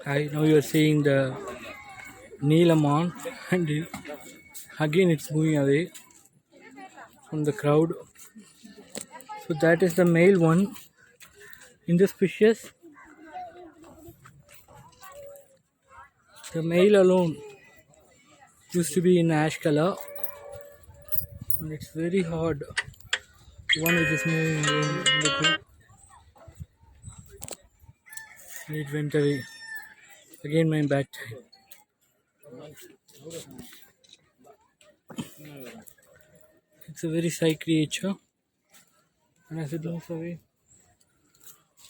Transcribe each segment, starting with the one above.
I now you are seeing the Neelamon, and again it's moving away from the crowd. So that is the male one. In this species, the male alone used to be in ash color, and it's very hard. One which is moving away in the group, and it went away. Again, my bad time. It's a very shy creature, and as it moves away,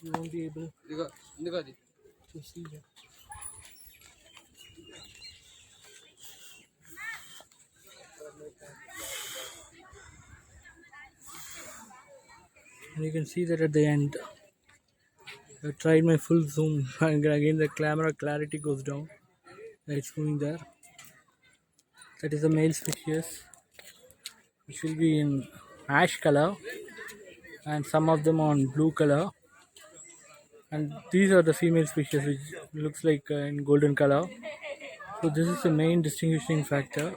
you won't be able to see it. And you can see that at the end. I tried my full zoom, and again the camera clarity goes down. It's moving there. That is the male species, which will be in ash color, and some of them on blue color. And these are the female species, which looks like in golden color. So this is the main distinguishing factor.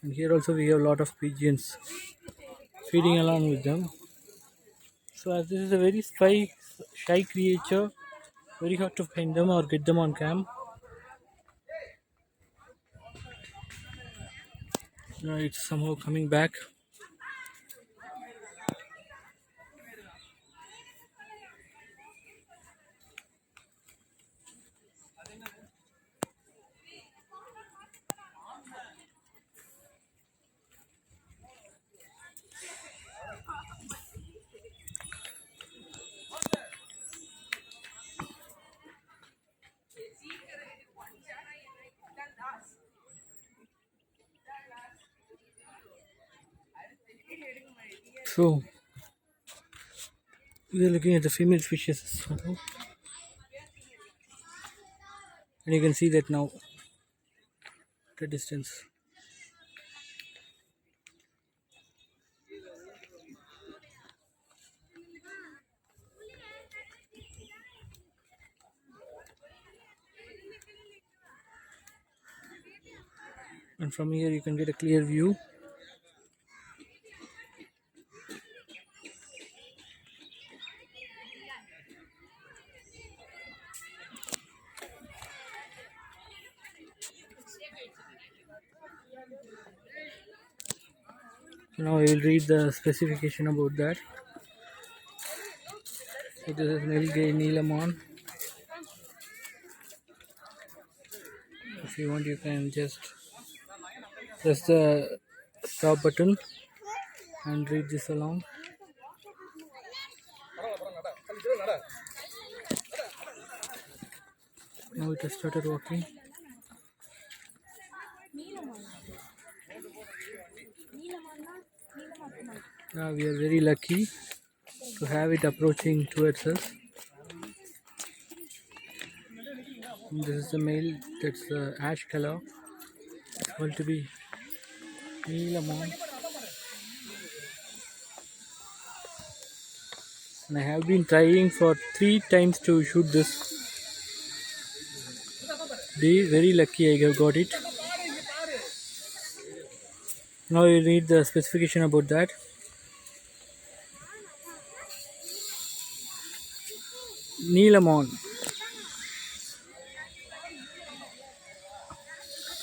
And here also we have a lot of pigeons feeding along with them. So as this is a very shy creature, very hard to find them or get them on cam. Now it's somehow coming back. So we are looking at the female species as well. And you can see that now the distance. And from here you can get a clear view. Now I will read the specification about that. So this is Nilgay Neelamon. If you want, you can just press the stop button and read this along. Now it has started walking. Now we are very lucky to have it approaching towards us. And this is the male, that's the ash color. It's going to be Neelamon. And I have been trying for 3 times to shoot this. Be very lucky I have got it. Now you read the specification about that. Neelamon.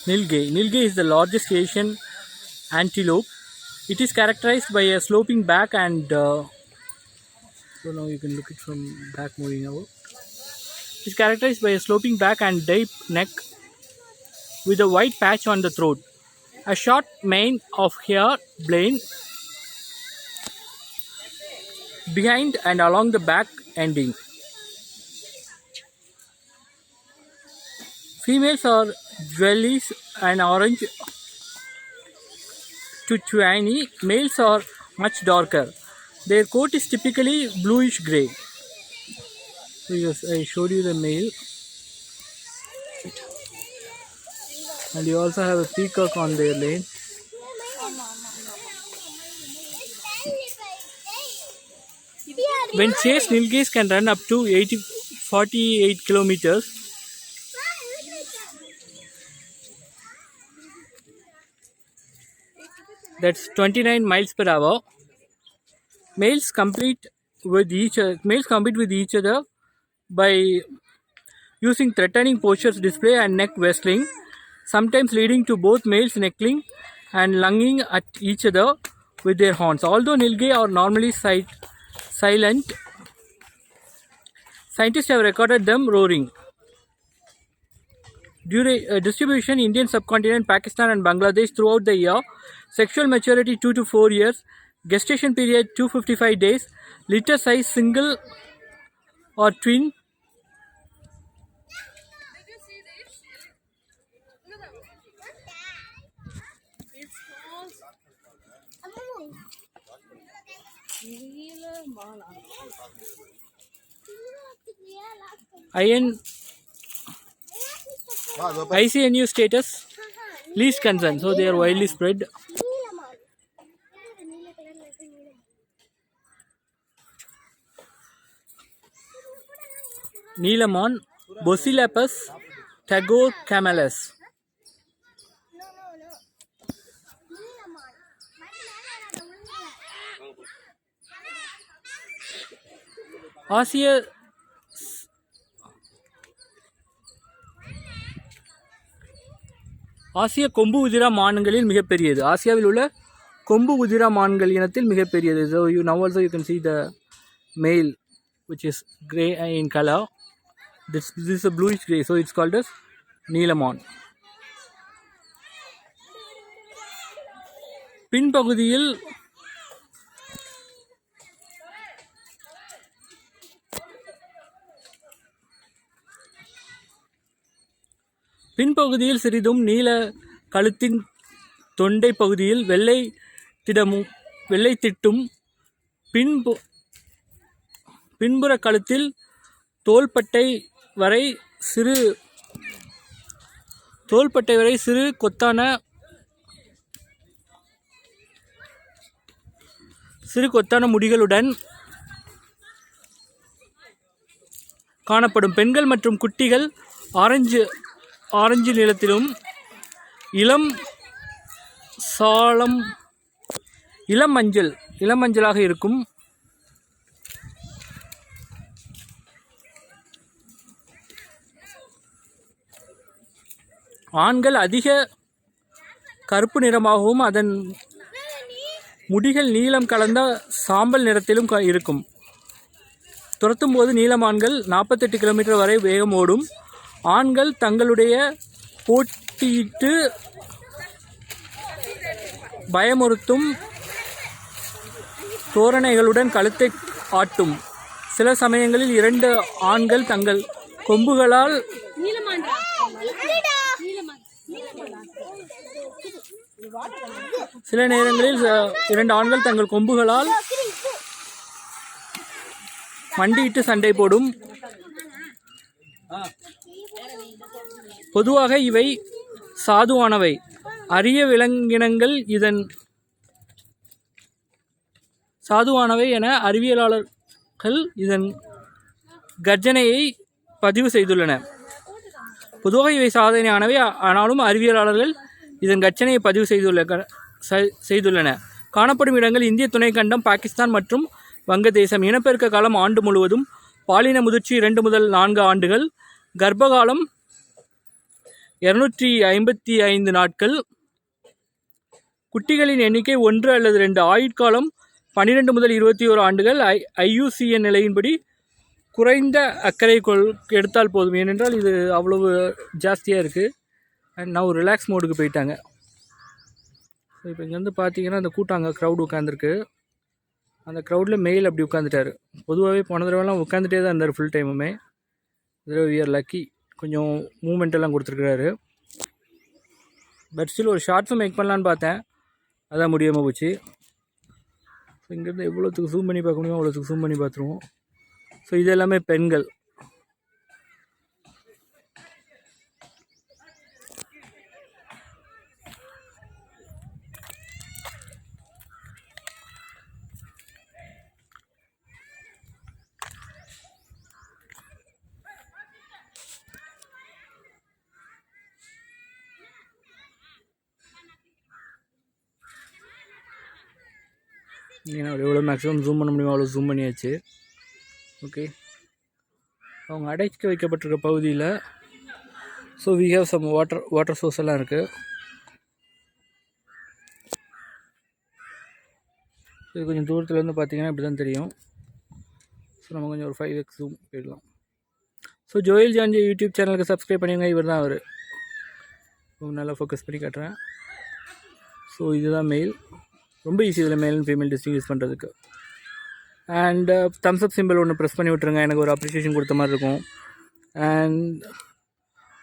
Nilgay. Nilgay is the largest Asian antelope. It is characterized by a sloping back and so now you can look it from back moving out. It is characterized by a sloping back and deep neck with a white patch on the throat. A short mane of hair blade behind and along the back ending. Females are jewellies and orange to tawny. Males are much darker. Their coat is typically bluish grey. So yes, I showed you the male. And you also have a peacock on their lane. When chased, nilgays can run up to 48 kilometers. That's 29 miles per hour. Males compete with each other by using threatening postures, display, and neck wrestling, sometimes leading to both males neckling and lunging at each other with their horns. Although nilgai are normally silent, scientists have recorded them roaring. Distribution: Indian subcontinent, Pakistan and Bangladesh throughout the year. Sexual maturity 2 to 4 years. Gestation period 255 days. Litter size single or twin. ICNU status least concern, so they are widely spread. Neelamon, Bosilepus tagocamelus. ஆசிய கொம்பு உதிரா மான்களில் மிகப்பெரியது. ஆசியாவில் உள்ள கொம்பு உதிரா மான்கள் இனத்தில் மிகப்பெரியது. So now also you can see the male which is grey in color. This is a bluish grey, so it's called as Neelamon. பின்பகுதியில் சிறிதும் நீல கழுத்தின் தொண்டை பகுதியில் வெள்ளை திட்டும் பின்புற கழுத்தில் தோள்பட்டை வரை சிறு கொத்தான முடிகளுடன் காணப்படும். பெண்கள் மற்றும் குட்டிகள் ஆரஞ்சு நிறத்திலும் இளம் மஞ்சளாக இருக்கும். ஆண்கள் அதிக கருப்பு நிறமாகவும் அதன் முடிகள் நீலம் கலந்த சாம்பல் நிறத்திலும் இருக்கும். துரத்தும் போது நீலமான்கள் 48 கிலோமீட்டர் வரை வேகம் ஓடும். ஆண்கள் தங்களுடைய போட்டியிட்டு பயமுறுத்தும் தோரணைகளுடன் கழுத்தை ஆட்டும். சில சமயங்களில் 2 ஆண்கள் தங்கள் கொம்புகளால் சில நேரங்களில் 2 ஆண்கள் தங்கள் கொம்புகளால் மண்டியிட்டு சண்டை போடும். பொதுவாக இவை சாதுவானவை. அரிய விலங்கினங்கள் என அறிவியலாளர்கள் இதன் கர்ஜனையை பதிவு செய்துள்ளனர். பொதுவாக இவை சாதனையானவை, ஆனாலும் அறிவியலாளர்கள் இதன் கர்ஜனையை பதிவு செய்துள்ளனர். காணப்படும் இடங்கள் இந்திய துணைக்கண்டம், பாகிஸ்தான் மற்றும் வங்கதேசம். இனப்பெருக்க காலம் ஆண்டு முழுவதும். பாலின முதிர்ச்சி 2 முதல் 4 ஆண்டுகள். கர்ப்பகாலம் 255 நாட்கள். குட்டிகளின் எண்ணிக்கை 1 அல்லது 2. ஆயுட்காலம் 12 முதல் 21 ஆண்டுகள். IUCN நிலையின்படி குறைந்த அக்கறை எடுத்தால் போதும், ஏனென்றால் இது அவ்வளவு ஜாஸ்தியாக இருக்குது. அண்ட் நான் ரிலாக்ஸ் மோடுக்கு போயிட்டாங்க. ஸோ இப்போ இங்கேருந்து பார்த்தீங்கன்னா அந்த கூட்டாங்க க்ரௌடு உட்காந்துருக்கு. அந்த க்ரௌடில் மெயில் அப்படி உட்காந்துட்டார். பொதுவாகவே போன தடவைலாம் உட்காந்துட்டே தான் இருந்தார் ஃபுல் டைமுமே. இதில் வி ஆர் லக்கி, கொஞ்சம் மூமெண்ட்டெல்லாம் கொடுத்துருக்குறாரு. பட் ஸ்டில் ஒரு ஷார்ட்ஸும் மேக் பண்ணலான்னு பார்த்தேன், அதான் முடியாமல் போச்சு. ஸோ இங்கேருந்து எவ்வளோத்துக்கு ஜூம் பண்ணி பார்க்க முடியுமோ அவ்வளோத்துக்கு ஜூம் பண்ணி பார்த்துருவோம். ஸோ இது எல்லாமே பெண்கள். ஏன்னா எவ்வளோ மேக்ஸிமம் ஜூம் பண்ண முடியுமோ அவ்வளோ ஜூம் பண்ணியாச்சு. ஓகே, அவங்க அடைக்க வைக்கப்பட்டிருக்க பகுதியில் so we have some water source எல்லாம் இருக்குது. இது கொஞ்சம் தூரத்துலேருந்து பார்த்தீங்கன்னா இப்படி தான் தெரியும். ஸோ நம்ம கொஞ்சம் ஒரு 5x ஜூம் போயிடலாம். ஸோ ஜோயல் ஜான்ஜி யூடியூப் சேனலுக்கு சப்ஸ்கிரைப் பண்ணிங்க. இவர் தான் அவர். நல்லா ஃபோக்கஸ் பண்ணி காட்டுறேன். ஸோ இதுதான் மெயில். ரொம்ப ஈஸி இதில் மேல் அண்ட் ஃபீமேல் டிஸ்டிங்யூஸ் பண்ணுறதுக்கு. அண்ட் தம்ஸ் அப் சிம்பிள் ஒன்று ப்ரெஸ் பண்ணி விட்ருங்க. எனக்கு ஒரு அப்ரிஷியேஷன் கொடுத்த மாதிரி இருக்கும். அண்ட்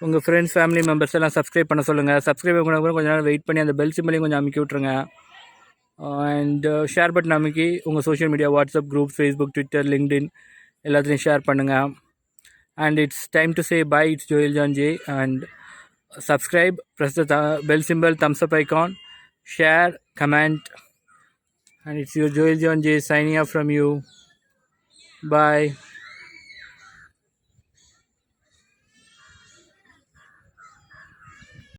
உங்கள் ஃப்ரெண்ட்ஸ் ஃபேமிலி மெம்பர்ஸ் எல்லாம் சப்ஸ்கிரைப் பண்ண சொல்லுங்கள். சப்ஸ்கிரைப் பண்ண கூட கொஞ்சம் நேரம் வெயிட் பண்ணி அந்த பெல் சிம்பிளையும் கொஞ்சம் அமுக்கி விட்ருங்க. அண்ட் ஷேர் பட்டன் அமுக்கி உங்கள் social media, WhatsApp group, Facebook, Twitter, LinkedIn எல்லாத்துலேயும் ஷேர் பண்ணுங்கள். And it's time to say bye. It's Joel John J. And subscribe, press the bell symbol, thumbs up icon, share, comment, and it's your Joel John J signing off from you. Bye.